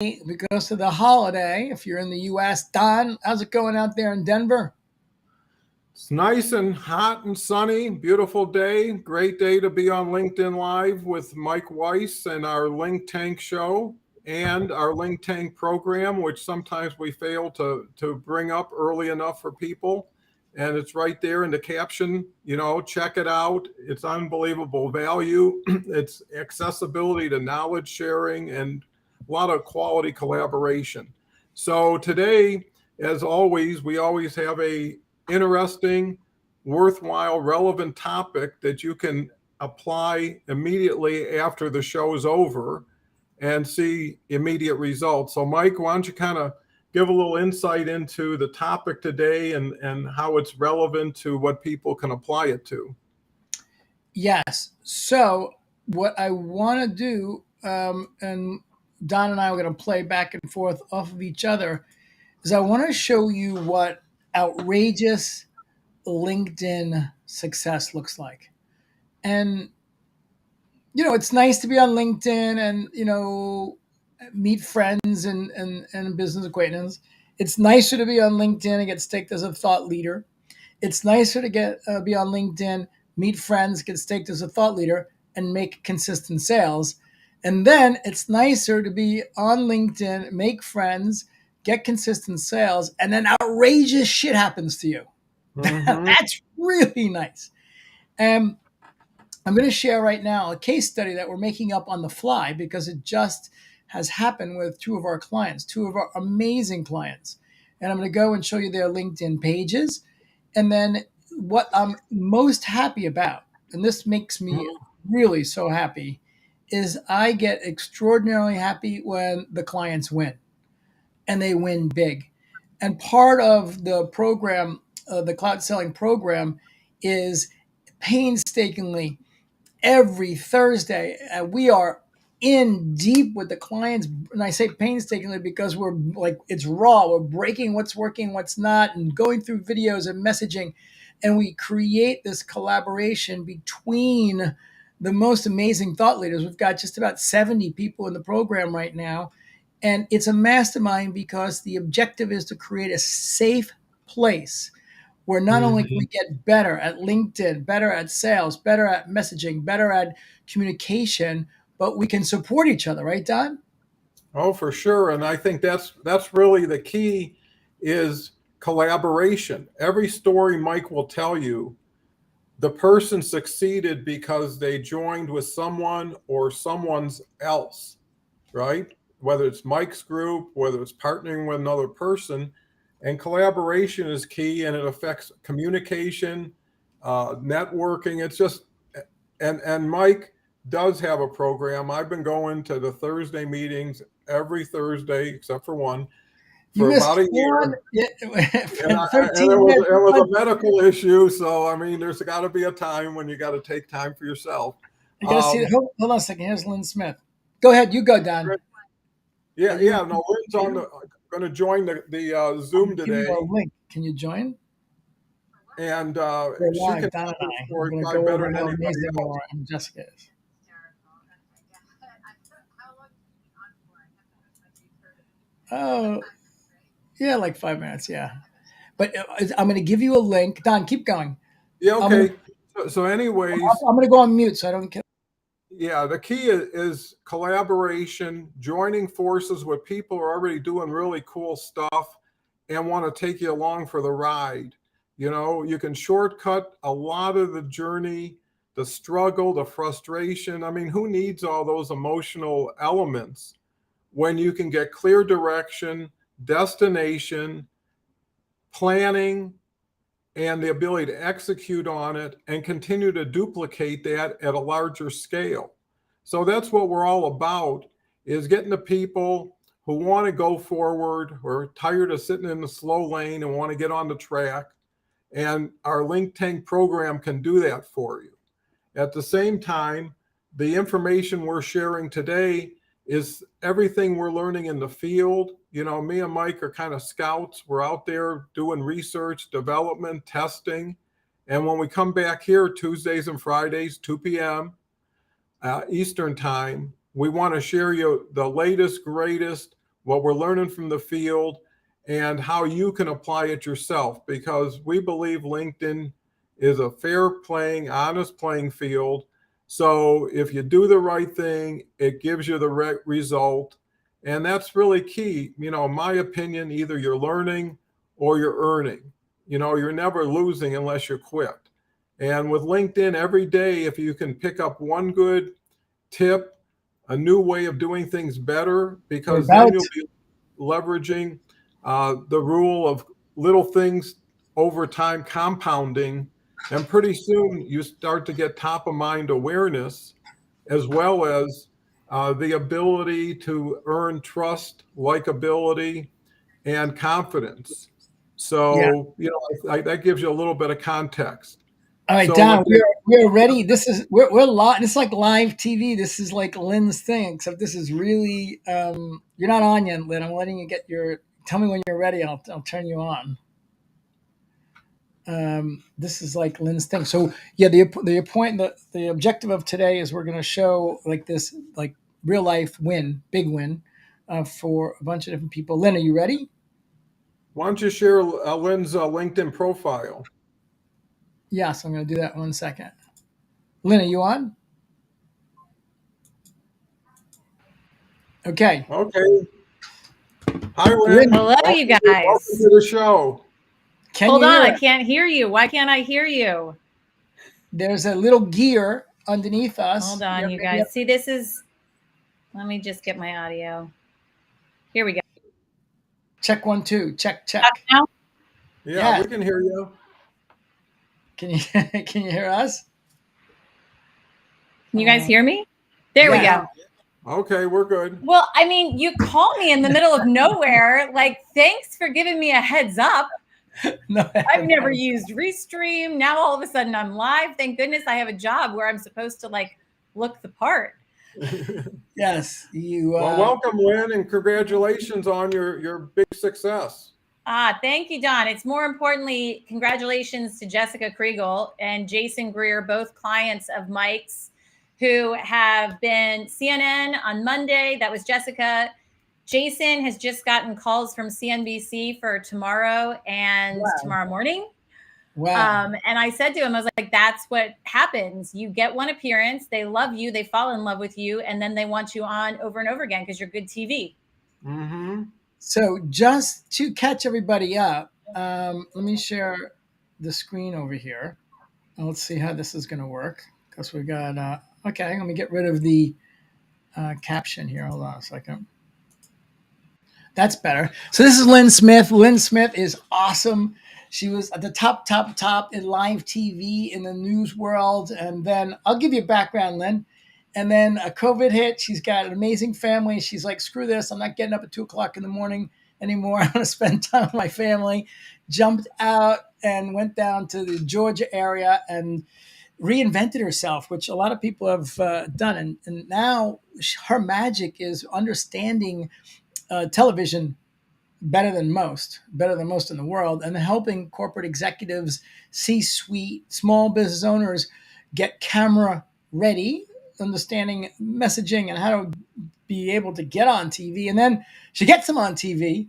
because of the holiday. If you're in the U.S., Don, how's it going out there in Denver? It's nice and hot and sunny, beautiful day. Great day to be on LinkedIn Live with Mike Weiss and our LinkTank show and our LinkTank program, which sometimes we fail to bring up early enough for people. And it's right there in the caption, check it out. It's unbelievable value. It's accessibility to knowledge sharing and a lot of quality collaboration. So today, as always, we always have a interesting, worthwhile, relevant topic that you can apply immediately after the show is over and see immediate results. So, Mike, why don't you kind of give a little insight into the topic today and how it's relevant to what people can apply it to? Yes. So, what I want to do, and Don and I are going to play back and forth off of each other, is I want to show you what outrageous LinkedIn success looks like. And, it's nice to be on LinkedIn and, meet friends and business acquaintances. It's nicer to be on LinkedIn and get staked as a thought leader. It's nicer to be on LinkedIn, meet friends, get staked as a thought leader, and make consistent sales. And then it's nicer to be on LinkedIn, make friends, get consistent sales, and then outrageous shit happens to you. Mm-hmm. That's really nice. I'm going to share right now a case study that we're making up on the fly because it just has happened with two of our clients, two of our amazing clients. And I'm going to go and show you their LinkedIn pages. And then what I'm most happy about, and this makes me really so happy, is I get extraordinarily happy when the clients win and they win big. And part of the program, the cloud selling program, is painstakingly every Thursday, we are in deep with the clients. And I say painstakingly because we're like, it's raw. We're breaking what's working, what's not, and going through videos and messaging. And we create this collaboration between the most amazing thought leaders. We've got just about 70 people in the program right now. And it's a mastermind because the objective is to create a safe place where not only can we get better at LinkedIn, better at sales, better at messaging, better at communication, but we can support each other, right, Don? Oh, for sure. And I think that's really the key is collaboration. Every story Mike will tell you, the person succeeded because they joined with someone or someone's else, right? Whether it's Mike's group, whether it's partnering with another person. And collaboration is key, and it affects communication, networking. It's just, and Mike does have a program. I've been going to the Thursday meetings every Thursday except for one You for missed about a one, year. And 13 it minutes. was a medical issue. So, I mean, there's got to be a time when you got to take time for yourself. You got to see. Hold on a second. Here's Lynn Smith. Go ahead. You go, Don. Yeah. No, Lynn's going to join the Zoom today. Give you a link. Can you join? And We're she live, can Don and tell the I. story We're going to probably go better over than how anybody amazing else. Laura and Jessica is. Oh, yeah, like 5 minutes. Yeah. But I'm going to give you a link. Don, keep going. Yeah, okay. So anyways, I'm going to go on mute so I don't get. yeah, the key is collaboration, joining forces with people who are already doing really cool stuff and want to take you along for the ride. You can shortcut a lot of the journey, the struggle, the frustration. I mean, who needs all those emotional elements when you can get clear direction, destination, planning, and the ability to execute on it and continue to duplicate that at a larger scale. So that's what we're all about, is getting the people who want to go forward, who are tired of sitting in the slow lane and want to get on the track. And our LinkTank program can do that for you. At the same time, the information we're sharing today is everything we're learning in the field. Me and Mike are kind of scouts. We're out there doing research, development, testing. And when we come back here Tuesdays and Fridays, 2 p.m. Eastern time, we want to share you the latest, greatest, what we're learning from the field, and how you can apply it yourself, because we believe LinkedIn is a fair playing, honest playing field. So if you do the right thing, it gives you the right result. And that's really key. In my opinion, either you're learning or you're earning. You're never losing unless you quit. And with LinkedIn, every day, if you can pick up one good tip, a new way of doing things better, We're because then about. you'll be leveraging the rule of little things over time compounding. And pretty soon you start to get top of mind awareness, as well as the ability to earn trust, likability, and confidence. Yeah. So, that gives you a little bit of context. All right, So Don, with the, we're ready. We're live. It's like live TV. This is like Lynn's thing, except this is really you're not on yet, Lynn. I'm letting you get your. Tell me when you're ready. I'll turn you on. This is like Lynn's thing. So yeah, the objective of today is we're going to show like this like real life win, big win, for a bunch of different people. Lynn, are you ready? why don't you share Lynn's LinkedIn profile? Yes, I'm going to do that in 1 second. Lynn, are you on? Okay. Okay. Hi, Lynn, Lynn. Hello, you Welcome guys. to the show. can Hold you on, hear I us? can't hear you. Why can't I hear you? There's a little gear underneath Hold us. on, you guys. See, this is, let me just get my audio. Here we go. Check 1 2. Check Up check. now? Yeah, Yeah. we can hear you. Can you can you hear us? Can you guys hear me? There we Yeah. go. Okay, we're good. Well, I mean, you call me in the middle of nowhere. Like, thanks for giving me a heads up. No, I've never used Restream. Now all of a sudden I'm live. Thank goodness I have a job where I'm supposed to like look the part. Yes, you. Well, welcome, Lynn, and congratulations on your big success. Thank you, Don. It's more importantly, congratulations to Jessica Kriegel and Jason Greer, both clients of Mike's, who have been CNN on Monday. That was Jessica. Jason has just gotten calls from CNBC for tomorrow and tomorrow morning. Wow. And I said to him, I was like, that's what happens. You get one appearance, they love you, they fall in love with you, and then they want you on over and over again because you're good TV. Mm-hmm. So just to catch everybody up, let me share the screen over here. And let's see how this is going to work because we got. Okay, let me get rid of the caption here. Hold on a second. That's better. So this is Lynn Smith. Lynn Smith is awesome. She was at the top in live TV in the news world. And then I'll give you a background, Lynn. And then a COVID hit. She's got an amazing family. She's like, screw this. I'm not getting up at 2 o'clock in the morning anymore. I want to spend time with my family. Jumped out and went down to the Georgia area and reinvented herself, which a lot of people have done. And now her magic is understanding television better than most in the world, and helping corporate executives, C-suite, small business owners get camera ready, understanding messaging and how to be able to get on TV. And then she gets them on TV,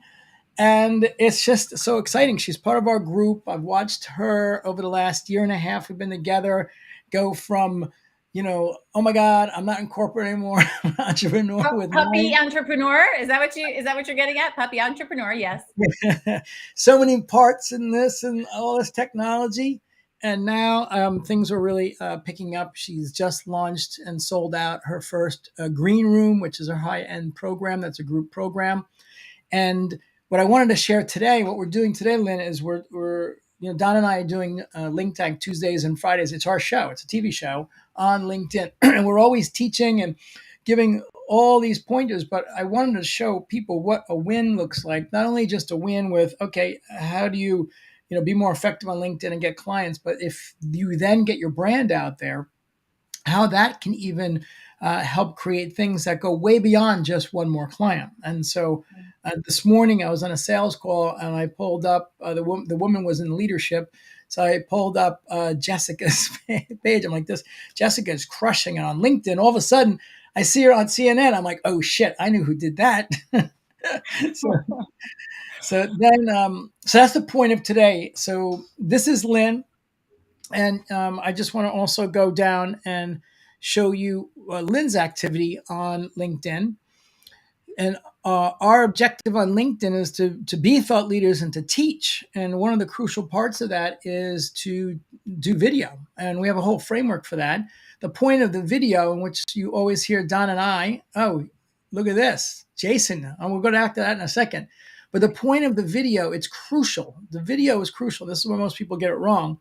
and it's just so exciting. She's part of our group. I've watched her over the last year and a half. We've been together go from, oh my God, I'm not in corporate anymore. I'm an entrepreneur with Puppy mine. entrepreneur. Is that what you're getting at? Puppy entrepreneur. Yes. So many parts in this and all this technology. And now things are really picking up. She's just launched and sold out her first green room, which is her high-end program. That's a group program. And what I wanted to share today, what we're doing today, Lynn, is we're Don and I are doing LinkTank Tuesdays and Fridays. It's our show. It's a TV show on LinkedIn. And we're always teaching and giving all these pointers, but I wanted to show people what a win looks like. Not only just a win with, okay, how do you, be more effective on LinkedIn and get clients, but if you then get your brand out there, how that can even help create things that go way beyond just one more client. And so this morning I was on a sales call and I pulled up, the woman was in leadership. So I pulled up Jessica's page. I'm like, Jessica is crushing it on LinkedIn. All of a sudden I see her on CNN. I'm like, oh shit, I knew who did that. so, so that's the point of today. So this is Lynn, and I just want to also go down and show you Lynn's activity on LinkedIn. And our objective on LinkedIn is to be thought leaders and to teach. And one of the crucial parts of that is to do video. And we have a whole framework for that. The point of the video, in which you always hear Don and I, oh, look at this, Jason, and we'll go back to that in a second. But the point of the video, it's crucial. The video is crucial. This is where most people get it wrong.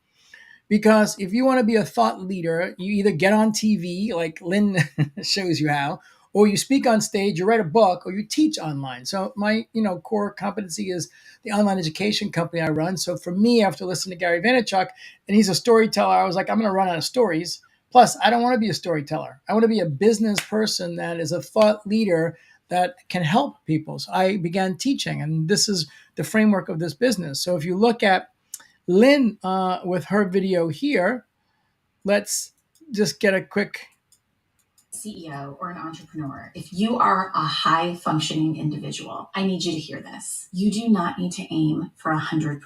Because if you want to be a thought leader, you either get on TV, like Lynn shows you how, or you speak on stage, you write a book, or you teach online. So my, core competency is the online education company I run. So for me, after listening to Gary Vaynerchuk, and he's a storyteller, I was like, I'm going to run out of stories. Plus, I don't want to be a storyteller. I want to be a business person that is a thought leader that can help people. So I began teaching, and this is the framework of this business. So if you look at Lynn with her video here, let's just get a quick CEO or an entrepreneur, if you are a high functioning individual, I need you to hear this. You do not need to aim for 100%.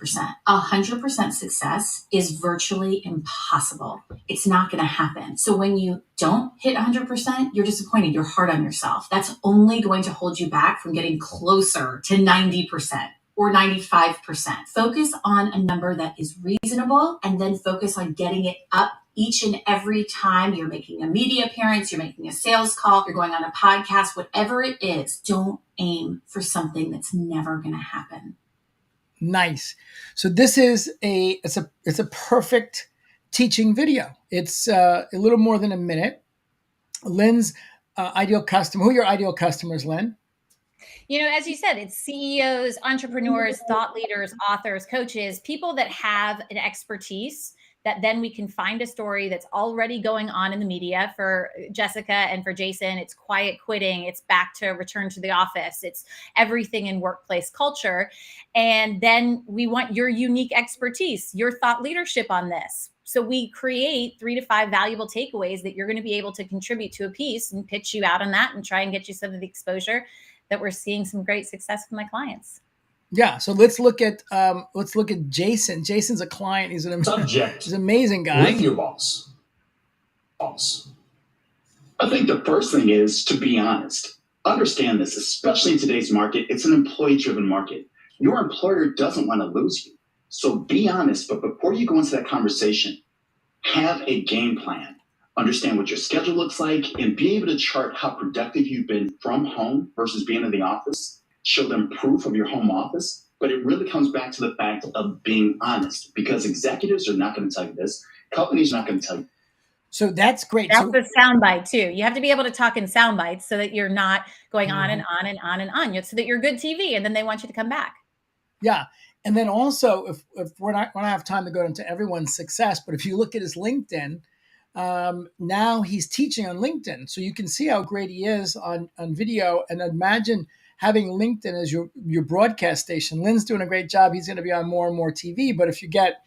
100% success is virtually impossible. It's not going to happen. So when you don't hit 100%, you're disappointed. You're hard on yourself. That's only going to hold you back from getting closer to 90%. Or 95%. Focus on a number that is reasonable and then focus on getting it up each and every time you're making a media appearance, you're making a sales call, you're going on a podcast, whatever it is. Don't aim for something that's never going to happen. Nice. So this is it's a perfect teaching video. It's a little more than a minute. Lynn's ideal customer. Who are your ideal customers, Lynn? As you said, it's CEOs, entrepreneurs, thought leaders, authors, coaches, people that have an expertise that then we can find a story that's already going on in the media. For Jessica and for Jason, it's quiet quitting. It's back to return to the office. It's everything in workplace culture. And then we want your unique expertise, your thought leadership on this. So we create 3 to 5 valuable takeaways that you're going to be able to contribute to a piece and pitch you out on that and try and get you some of the exposure that we're seeing some great success with my clients. Yeah, so let's look at Jason. Jason's a client. He's an amazing guy. With your boss. I think the first thing is to be honest. Understand this, especially in today's market. It's an employee-driven market. Your employer doesn't want to lose you. So be honest, but before you go into that conversation, have a game plan. Understand what your schedule looks like and be able to chart how productive you've been from home versus being in the office. Show them proof of your home office. But it really comes back to the fact of being honest, because executives are not going to tell you this. Companies are not going to tell you. So that's great. That's a soundbite too. You have to be able to talk in sound bites so that you're not going on and on and on and on, so that you're good TV and then they want you to come back. Yeah. And then also, if we're not going to have time to go into everyone's success, but if you look at his LinkedIn, now he's teaching on LinkedIn. So you can see how great he is on video. And imagine having LinkedIn as your broadcast station. Lynn's doing a great job. He's going to be on more and more TV. But if you get,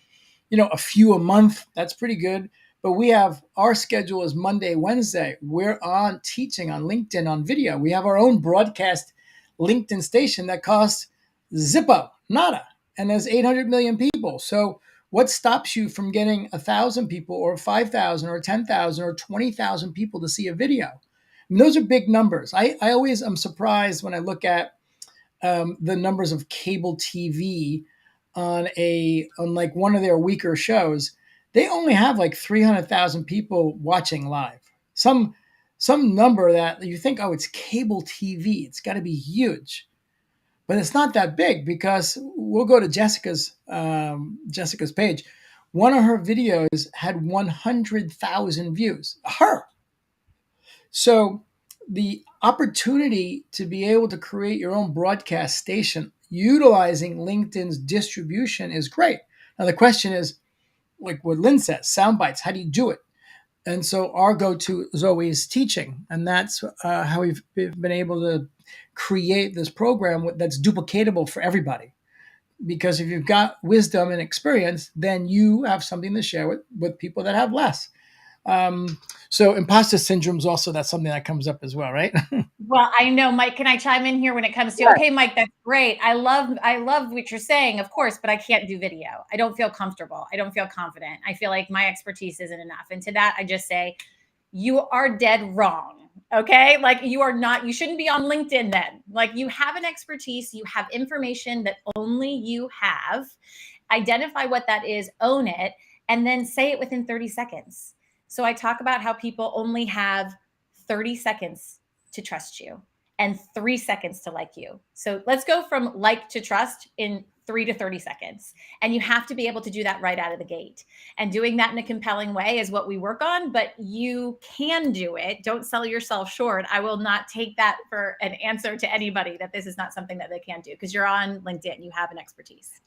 a few a month, that's pretty good. But we have, our schedule is Monday, Wednesday. We're on teaching on LinkedIn on video. We have our own broadcast LinkedIn station that costs zippo, nada. And there's 800 million people. So what stops you from getting 1,000 people or 5,000 or 10,000 or 20,000 people to see a video? I mean, those are big numbers. I always am surprised when I look at the numbers of cable TV on like one of their weaker shows. They only have like 300,000 people watching live. Some number that you think, oh, it's cable TV. It's got to be huge. But it's not that big, because we'll go to Jessica's page. One of her videos had 100,000 views. Her. So the opportunity to be able to create your own broadcast station utilizing LinkedIn's distribution is great. Now the question is, like what Lynn says, sound bites. How do you do it? And so our go-to is always teaching. And that's how we've been able to create this program that's duplicatable for everybody. Because if you've got wisdom and experience, then you have something to share with people that have less. So imposter syndrome is also, that's something that comes up as well, right? Well, I know, Mike, can I chime in here when it comes to, okay, Mike, that's great. I love what you're saying, of course, but I can't do video. I don't feel comfortable. I don't feel confident. I feel like my expertise isn't enough. And to that, I just say, you are dead wrong. Okay. Like you shouldn't be on LinkedIn then. Like you have an expertise, you have information that only you have. Identify what that is, own it, and then say it within 30 seconds. So I talk about how people only have 30 seconds to trust you and 3 seconds to like you. So let's go from like to trust in 3 to 30 seconds. And you have to be able to do that right out of the gate. And doing that in a compelling way is what we work on, but you can do it. Don't sell yourself short. I will not take that for an answer to anybody that this is not something that they can do, because you're on LinkedIn, you have an expertise.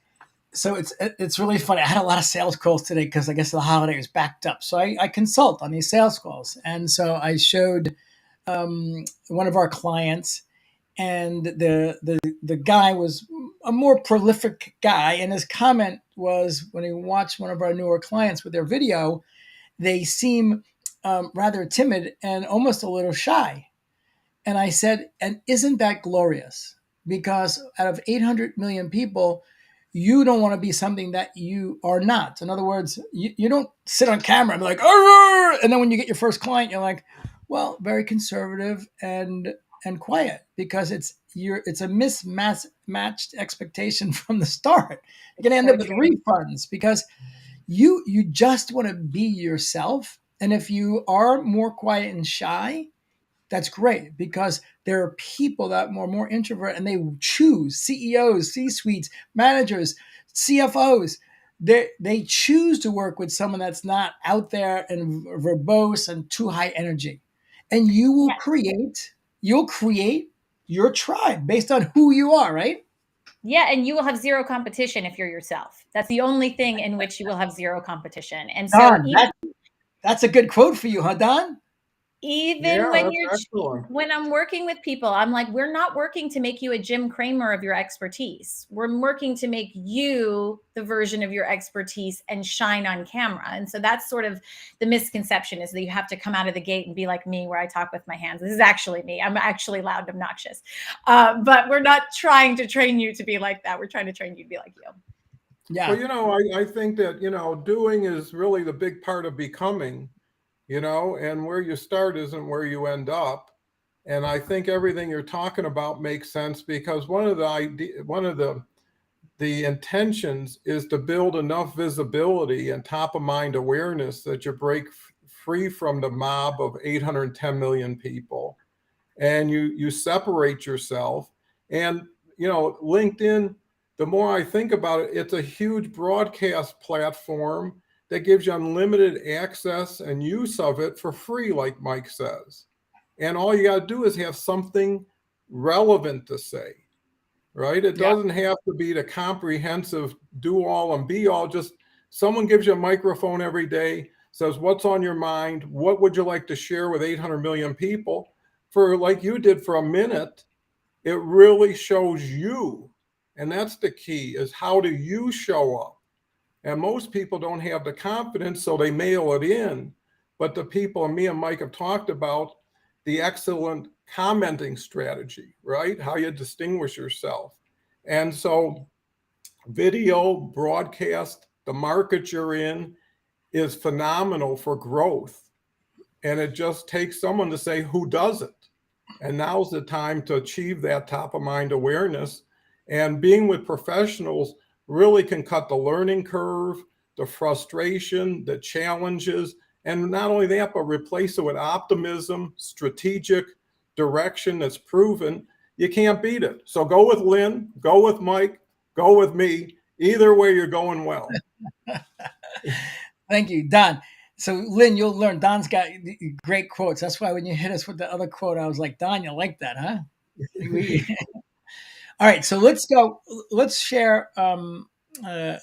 So it's really funny. I had a lot of sales calls today because I guess the holiday was backed up. So I consult on these sales calls. And so I showed one of our clients, and the guy was a more prolific guy, and his comment was, when he watched one of our newer clients with their video, they seem rather timid and almost a little shy. And I said, and isn't that glorious? Because out of 800 million people, you don't want to be something that you are not. In other words, you don't sit on camera and be like, "Arr!" And then when you get your first client, you're like, well, very conservative and quiet, because it's a mismatched expectation from the start. You're going to end up with refunds because you just want to be yourself. And if you are more quiet and shy, that's great, because there are people that are more introvert and they choose CEOs, C-suites, managers, CFOs. They choose to work with someone that's not out there and verbose and too high energy. And you'll create your tribe based on who you are, right? Yeah, and you will have zero competition if you're yourself. That's the only thing in which you will have zero competition. And so Don, that's a good quote for you, huh, Don? Even Yeah, when I'm working with people, I'm like, we're not working to make you a Jim Cramer of your expertise. We're working to make you the version of your expertise and shine on camera. And so that's sort of the misconception, is that you have to come out of the gate and be like me, where I talk with my hands. This is actually me. I'm actually loud and obnoxious. But we're not trying to train you to be like that. We're trying to train you to be like you. Yeah. Well, I think that, doing is really the big part of becoming, and where you start isn't where you end up. And I think everything you're talking about makes sense, because one of the intentions is to build enough visibility and top of mind awareness that you break free from the mob of 810 million people, and you separate yourself. And LinkedIn, the more I think about it, it's a huge broadcast platform that gives you unlimited access and use of it for free, like Mike says. And all you got to do is have something relevant to say, right? It doesn't have to be the comprehensive do all and be all. Just someone gives you a microphone every day, says, what's on your mind? What would you like to share with 800 million people? For, like you did, for a minute, it really shows you. And that's the key, is how do you show up? And most people don't have the confidence, so they mail it in. But the people, and me and Mike have talked about the excellent commenting strategy, right? How you distinguish yourself. And so video broadcast, the market you're in, is phenomenal for growth. And it just takes someone to say, who does it? And now's the time to achieve that top of mind awareness. And being with professionals really can cut the learning curve, the frustration, the challenges. And not only that, but replace it with optimism, strategic direction that's proven. You can't beat it. So go with Lynn, go with Mike, go with me. Either way, you're going well. Thank you, Don. So Lynn, you'll learn. Don's got great quotes. That's why when you hit us with the other quote, I was like, Don, you like that, huh? All right, so let's go. Let's share. I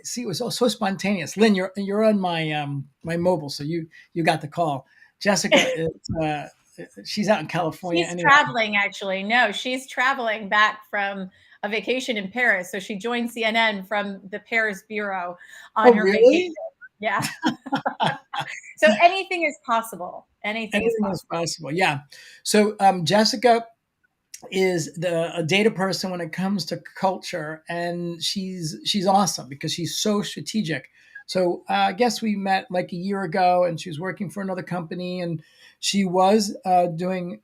see, it was so spontaneous. Lynn, you're on my my mobile, so you got the call. Jessica, she's out in California. She's anyway. traveling, actually. No, she's traveling back from a vacation in Paris. So she joined CNN from the Paris bureau on her vacation. Yeah. So anything is possible. Anything is Anything is possible. possible. Yeah. So Jessica is a data person when it comes to culture, and she's awesome because she's so strategic. So I guess we met like a year ago, and she was working for another company, and she was doing,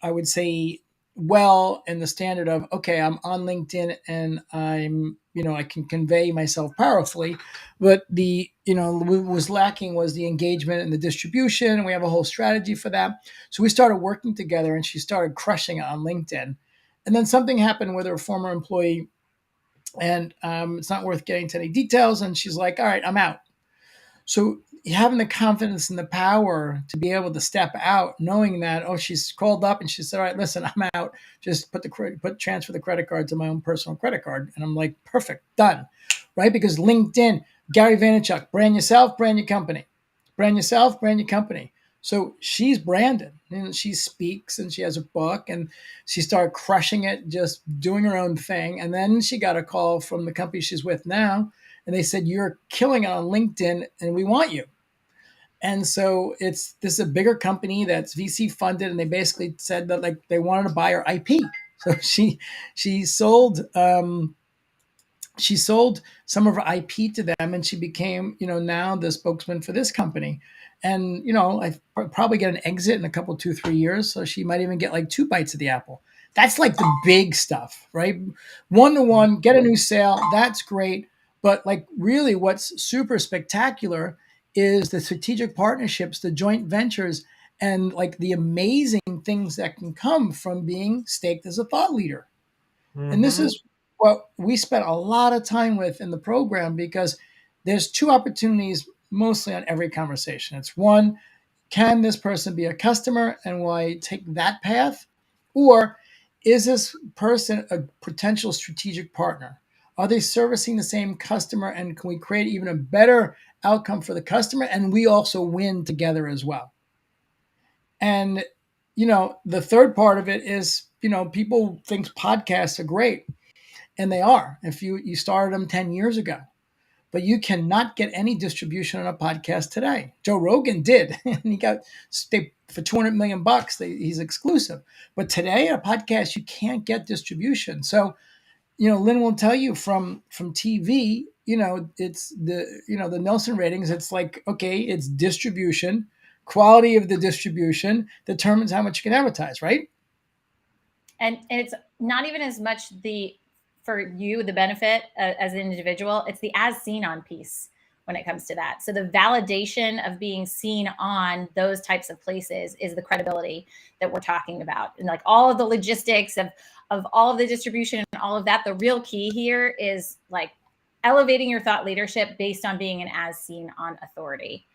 I would say, well, in the standard of, okay, I'm on LinkedIn and I can convey myself powerfully, but what was lacking was the engagement and the distribution, and we have a whole strategy for that. So we started working together, and she started crushing it on LinkedIn. And then something happened with her former employee, and it's not worth getting to any details. And she's like, all right, I'm out. So having the confidence and the power to be able to step out, knowing that, oh, she's called up and she said, all right, listen, I'm out. Just transfer the credit card to my own personal credit card. And I'm like, perfect, done. Right? Because LinkedIn, Gary Vaynerchuk, brand yourself, brand your company. Brand yourself, brand your company. So she's branded, and she speaks, and she has a book, and she started crushing it, just doing her own thing. And then she got a call from the company she's with now, and they said, you're killing it on LinkedIn and we want you. And so this is a bigger company that's VC funded, and they basically said that like they wanted to buy her IP. So she sold some of her IP to them, and she became, now the spokesman for this company. And, I probably get an exit in a couple, 2-3 years. So she might even get like 2 bites of the apple. That's like the big stuff, right? 1-to-1, get a new sale. That's great. But like really what's super spectacular is the strategic partnerships, the joint ventures, and like the amazing things that can come from being staked as a thought leader. And this is what we spent a lot of time with in the program, because there's 2 opportunities mostly on every conversation. It's one, can this person be a customer and will I take that path? Or is this person a potential strategic partner? Are they servicing the same customer, and can we create even a better outcome for the customer, and we also win together as well? And the third part of it is, people think podcasts are great. And they are. If you started them 10 years ago, but you cannot get any distribution on a podcast today. Joe Rogan did, and he got for $200 million. He's exclusive. But today, a podcast, you can't get distribution. So, Lynn will tell you from TV, it's the Nielsen ratings. It's like, okay, it's distribution, quality of the distribution determines how much you can advertise, right? And it's not even as much for you, the benefit as an individual, it's the as seen on piece when it comes to that. So the validation of being seen on those types of places is the credibility that we're talking about. And like all of the logistics of all of the distribution and all of that, the real key here is like elevating your thought leadership based on being an as seen on authority.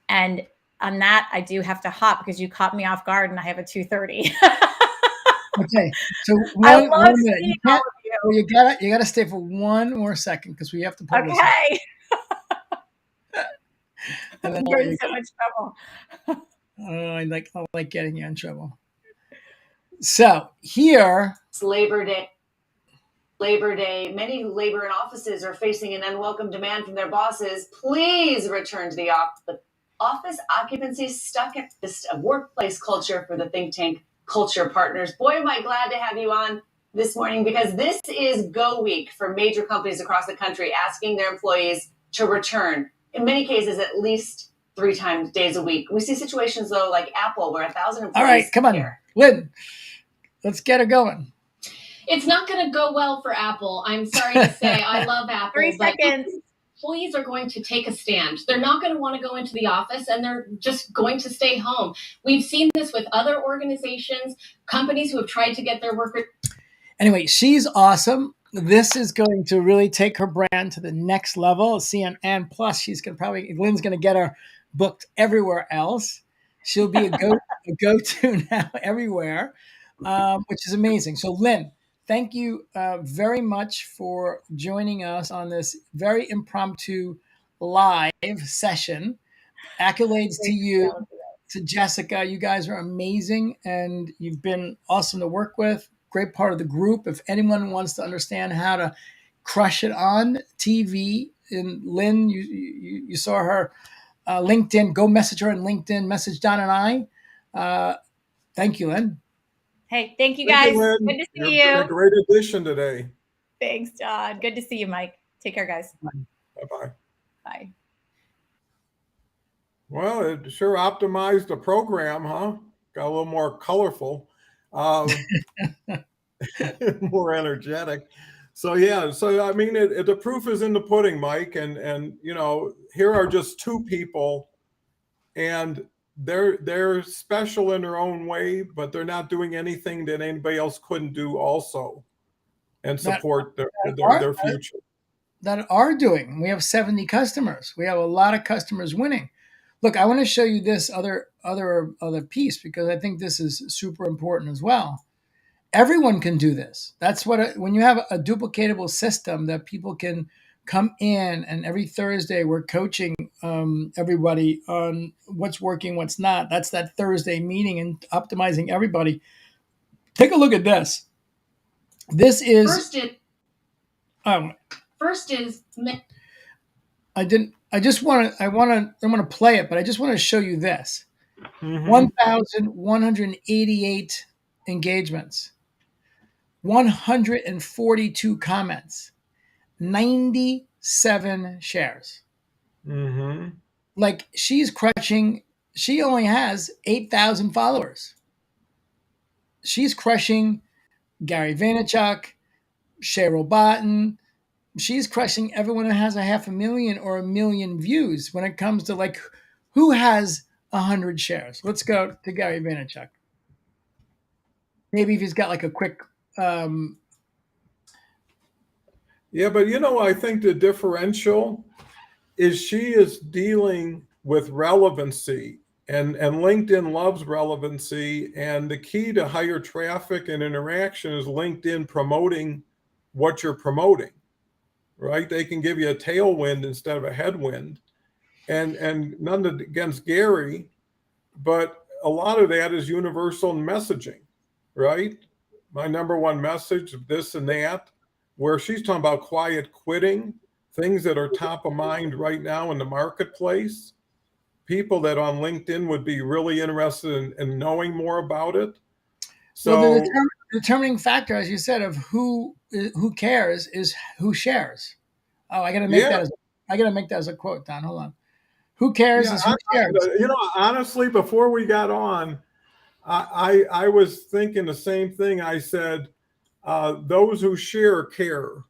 And on that, I do have to hop because you caught me off guard and I have a 2:30. Okay, so I one love minute. seeing all of you. Well, you gotta stay for one more second because we have to publish. Okay. And then You're in so much trouble. I like getting you in trouble. So here, It's Labor Day. Many labor and offices are facing an unwelcome demand from their bosses. Please return to the office. But office occupancy stuck at a workplace culture for the think tank Culture Partners. Boy, am I glad to have you on this morning, because this is Go Week for major companies across the country asking their employees to return, in many cases, at least 3 days a week. We see situations, though, like Apple, where 1,000 employees. All right, come on, Lynn, let's get it going. It's not going to go well for Apple. I'm sorry to say. I love Apple. 3 seconds. Employees are going to take a stand. They're not going to want to go into the office, and they're just going to stay home. We've seen this with other organizations, companies who have tried to get their workers. Anyway, she's awesome. This is going to really take her brand to the next level. CNN Plus, Lynn's going to get her booked everywhere else. She'll be a go-to now everywhere, which is amazing. So Lynn, thank you very much for joining us on this very impromptu live session. Accolades to you, to Jessica. You guys are amazing, and you've been awesome to work with. Great part of the group. If anyone wants to understand how to crush it on TV, in Lynn. You saw her LinkedIn. Go message her on LinkedIn. Message Don and I. Thank you, Lynn. Hey, thank you Thank guys. you, Lynn. Good to You've see been a you. great addition today. Thanks, John. Good to see you, Mike. Take care, guys. Bye-bye. Bye. Well, it sure optimized the program, huh? Got a little more colorful, more energetic. So yeah, so I mean, the proof is in the pudding, Mike. And here are just two people, and they're special in their own way, but they're not doing anything that anybody else couldn't do also, and That support are, their future. that are doing. We have 70 customers. We have a lot of customers winning. Look, I want to show you this other piece because I think this is super important as well. Everyone can do this. That's what when you have a duplicatable system that people can come in, and every Thursday we're coaching everybody on what's working, what's not. That's that Thursday meeting and optimizing everybody. Take a look at this. This is First is I didn't. I just want to. I'm going to play it, but I just want to show you this. Mhm. 1,188 engagements, 142 comments, 97 shares. Mm-hmm. Like she's crushing. She only has 8,000 followers. She's crushing Gary Vaynerchuk, Cheryl Barton. She's crushing everyone that has a 500,000 or 1,000,000 views when it comes to like who has 100 shares. Let's go to Gary Vaynerchuk. Maybe if he's got like a quick Yeah, but I think the differential is she is dealing with relevancy, and LinkedIn loves relevancy, and the key to higher traffic and interaction is LinkedIn promoting what you're promoting, right? They can give you a tailwind instead of a headwind, and none against Gary, but a lot of that is universal messaging, right? My number one message, this and that, where she's talking about quiet quitting, things that are top of mind right now in the marketplace, people that on LinkedIn would be really interested in knowing more about it. Well, the So determining factor, as you said, of who cares is who shares. Oh, I got to make yeah, that as a quote, Don. Hold on. Who cares yeah, is who shares. honestly, before we got on, I was thinking the same thing. I said, those who share care,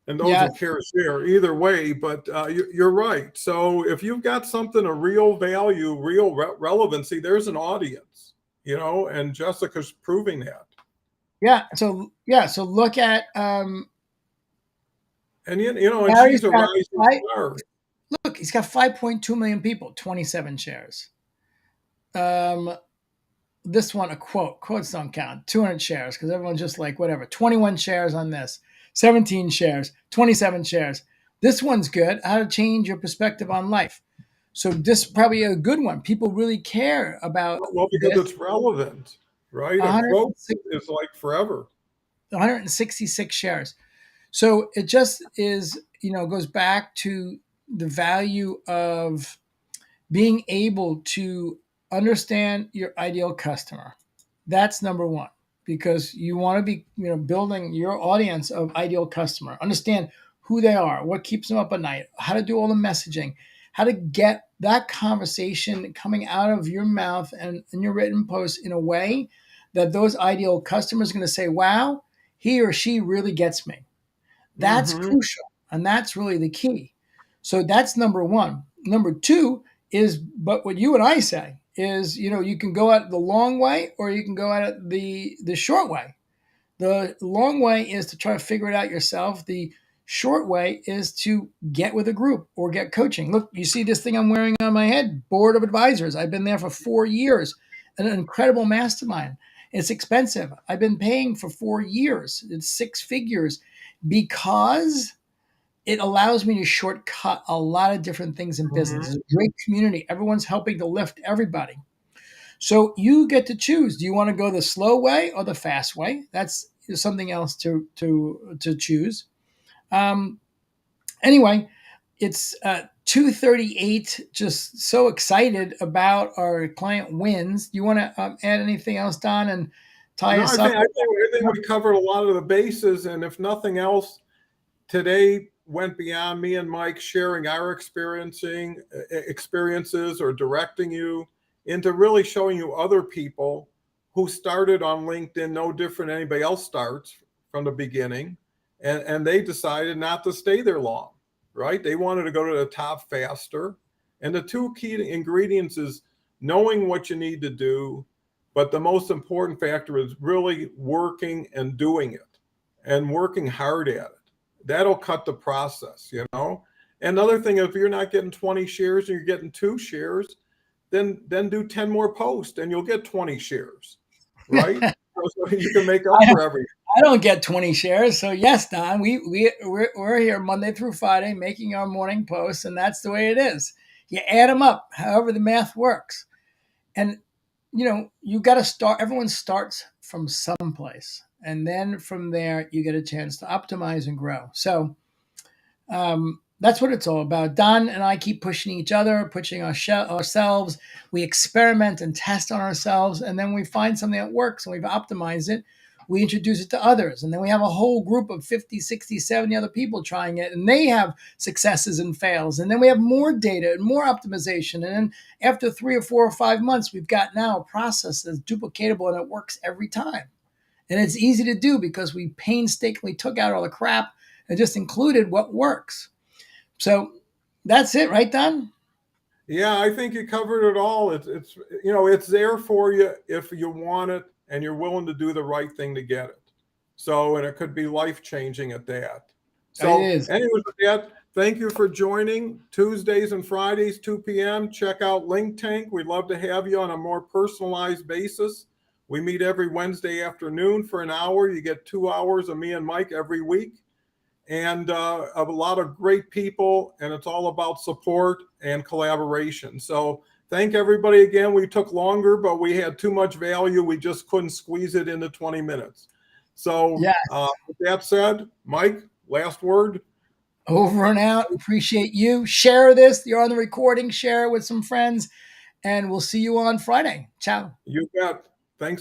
and those Yeah. who care share. Either way, but you're right. So if you've got something of real value, real relevancy, there's an audience, and Jessica's proving that. Yeah. So look at And and Gary's she's a got rising star. look, he's got 5.2 million people, 27 shares. This one, a quote. Quotes don't count. 200 shares because everyone's just like, whatever. 21 shares on this, 17 shares, 27 shares. This one's good. How to change your perspective on life. So this is probably a good one. People really care about Well, because this. it's relevant, right? A quote 106, is like forever. 166 shares. So it just is, goes back to the value of being able to understand your ideal customer. That's number one, because you want to be, building your audience of ideal customer. Understand who they are, what keeps them up at night, how to do all the messaging, how to get that conversation coming out of your mouth and in your written post in a way that those ideal customers are going to say, wow, he or she really gets me. That's Mm-hmm. crucial. And that's really the key. So that's number one. Number two is, but what you and I say is, you can go at it the long way or you can go at it the short way. The long way is to try to figure it out yourself. The short way is to get with a group or get coaching. Look, you see this thing I'm wearing on my head, Board of Advisors. I've been there for 4 years, an incredible mastermind. It's expensive. I've been paying for 4 years. It's 6 figures because it allows me to shortcut a lot of different things in business. It's a great community. Everyone's helping to lift everybody. So you get to choose. Do you want to go the slow way or the fast way? That's something else to choose. Anyway, it's 2:38. Just so excited about our client wins. Do you want to add anything else, Don, and tie No, us up? I think we covered a lot of the bases, and if nothing else, today went beyond me and Mike sharing our experiences or directing you into really showing you other people who started on LinkedIn no different than anybody else starts from the beginning, and they decided not to stay there long, right? They wanted to go to the top faster. And the two key ingredients is knowing what you need to do, but the most important factor is really working and doing it and working hard at it. That'll cut the process, you know. Another thing, if you're not getting 20 shares and you're getting 2 shares, then do 10 more posts and you'll get 20 shares, right? So you can make up for everything. I don't get 20 shares. So yes, Don, we're here Monday through Friday making our morning posts, and that's the way it is. You add them up, however the math works. And you got to start, everyone starts from someplace. And then from there, you get a chance to optimize and grow. So that's what it's all about. Don and I keep pushing each other, pushing ourselves. We experiment and test on ourselves. And then we find something that works and we've optimized it. We introduce it to others. And then we have a whole group of 50, 60, 70 other people trying it. And they have successes and fails. And then we have more data and more optimization. And then after 3 or 4 or 5 months, we've got now a process that's duplicatable and it works every time. And it's easy to do because we painstakingly took out all the crap and just included what works. So that's it, right, Don? Yeah, I think you covered it all. It's it's there for you if you want it and you're willing to do the right thing to get it. So, and it could be life-changing at that. So, It is. anyways, with that, thank you for joining Tuesdays and Fridays, 2 p.m. Check out LinkTank. We'd love to have you on a more personalized basis. We meet every Wednesday afternoon for an hour. You get 2 hours of me and Mike every week. And a lot of great people, and it's all about support and collaboration. So thank everybody again. We took longer, but we had too much value. We just couldn't squeeze it into 20 minutes. So Yes. With that said, Mike, last word. Over and out. Appreciate you. Share this. You're on the recording. Share it with some friends. And we'll see you on Friday. Ciao. You bet.